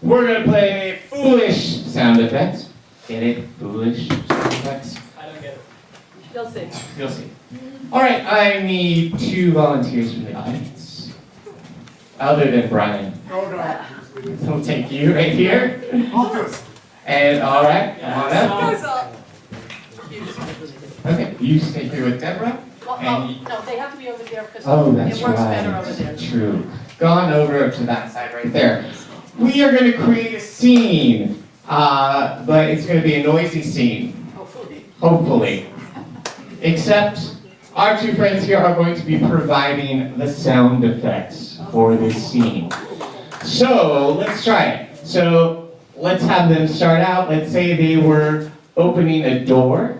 we're going to play foolish sound effects. Get it? Foolish sound effects? I don't get it. You'll see. You'll see. All right, I need 2 volunteers from the audience. Other than Brian. Oh, no. I'll take you right here. I'll do it. And all right, come on up. Goes up. Okay, you stay here with Deborah. Well, And no, they have to be over there because oh, that's it works better over right. there. True. Gone over to that side right there. We are going to create a scene, but it's going to be a noisy scene. Hopefully. Hopefully. Except our 2 friends here are going to be providing the sound effects for this scene. So let's try it. So let's have them start out. Let's say they were opening a door.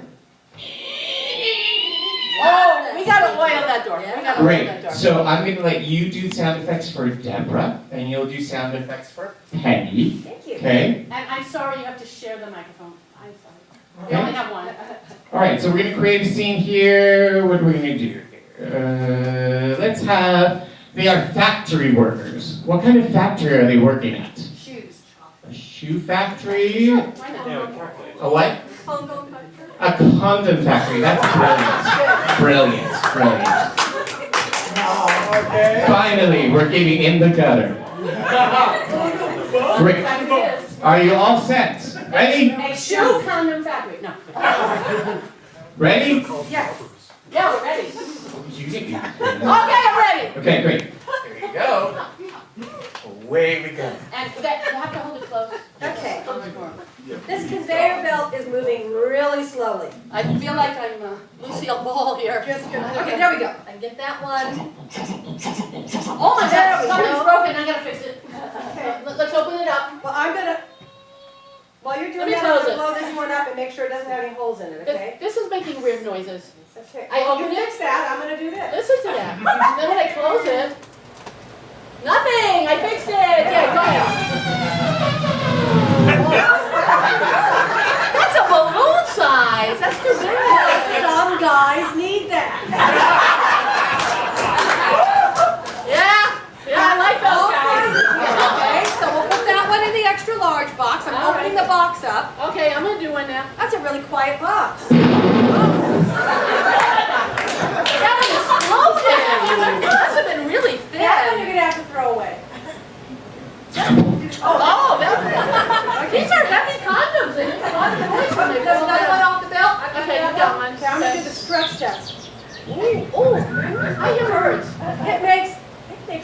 Oh, we gotta oil that door. We gotta oil that Great. door. So I'm going to let you do sound effects for Deborah, and you'll do sound effects for Penny. Thank you. Okay? And I'm sorry you have to share the microphone. I'm sorry. We Okay. only have one. All right, so we're going to create a scene here. What are we going to do? Let's have, they are factory workers. What kind of factory are they working at? Shoes. A shoe factory? Why not? Yeah, we calculate. A what? Condom factory. A condom factory. That's brilliant. Brilliant. Oh, okay. Finally, we're getting in the gutter. Great. Are you all set? Ready? A shoe condom factory. No. Ready? Yes. Yeah, we're ready. You get me. Okay, I'm ready. Okay, great. Here we go. Away we go. And that, you have to hold it close. Okay. Close the door. This conveyor belt is moving really slowly. I feel like I'm Lucille Ball here. Okay, there we go. I get that one. Oh my There God, we something's go. broken. I gotta fix it. Okay. Let's open it up. Well, I'm gonna, while you're Let doing me that, I'm close gonna it. blow this one up and make sure it doesn't have any holes in it, okay? This is making weird noises. Okay. I Well, open you it. fix that, I'm gonna do this. Listen to that. And then when I close it, nothing. I fixed it. Yeah, go ahead. That's a balloon size. That's too big. Some guys need that. Yeah, I like those guys. Okay, so we'll put that one in the extra large box. I'm All opening right. the box up. Okay, I'm gonna do one now. That's a really quiet box. That one is floating. It must have been really That one you're thin. gonna have to throw away. Oh, these are heavy condoms. They make a lot of noise when they There's fall another one out. off the belt. Okay, you got one. Okay, I'm gonna do the stretch test. Ooh, I hear birds. It makes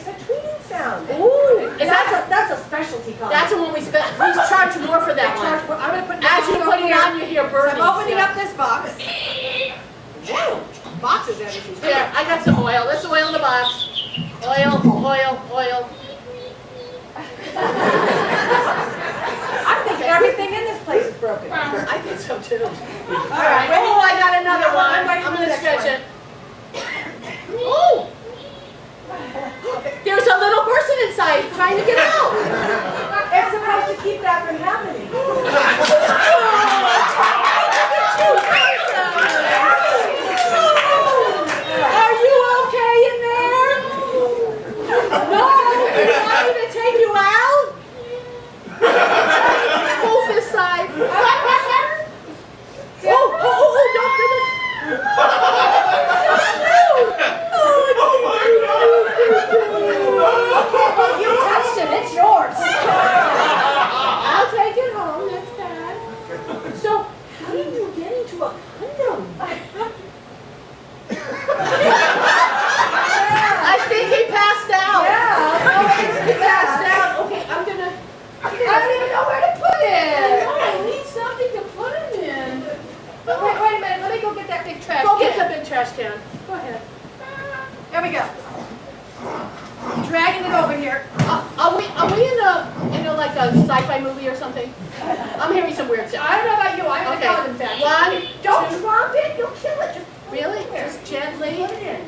a tweeting sound. Ooh, is That's that a specialty condom. that's the one we spent? We charge more for that one. I'm gonna put As you put it on, you hear birds. I'm opening up this box. Whoa, box is everything. Here, I got some oil. Let's oil the box. Oil, oil, oil. I think everything in this place is broken. I think so too. All Alright, right, oh, I got another one. I'm waiting I'm for the gonna next stretch it. Oh! There's a little person inside trying to get out. It's supposed to keep that from happening. Are you okay in there? No, do you want me to take you out? Hold this side. Oh, don't do it. Well, you touched it, it's yours. I'll take it home, that's bad. So, how did you get into a condom? I think he passed out. He passed out. Okay, I don't even know where to put it. I need something to put it in. Wait a minute, let me go get that big trash Go can. get the big trash can. Go ahead. There we go. Dragging it over here. Are we in like a sci-fi movie or something? I'm hearing some weird sound. I don't know about you, I'm in a Okay. condom factory. One, Don't two, drop it, you'll kill it. Just really? Just gently. put it in.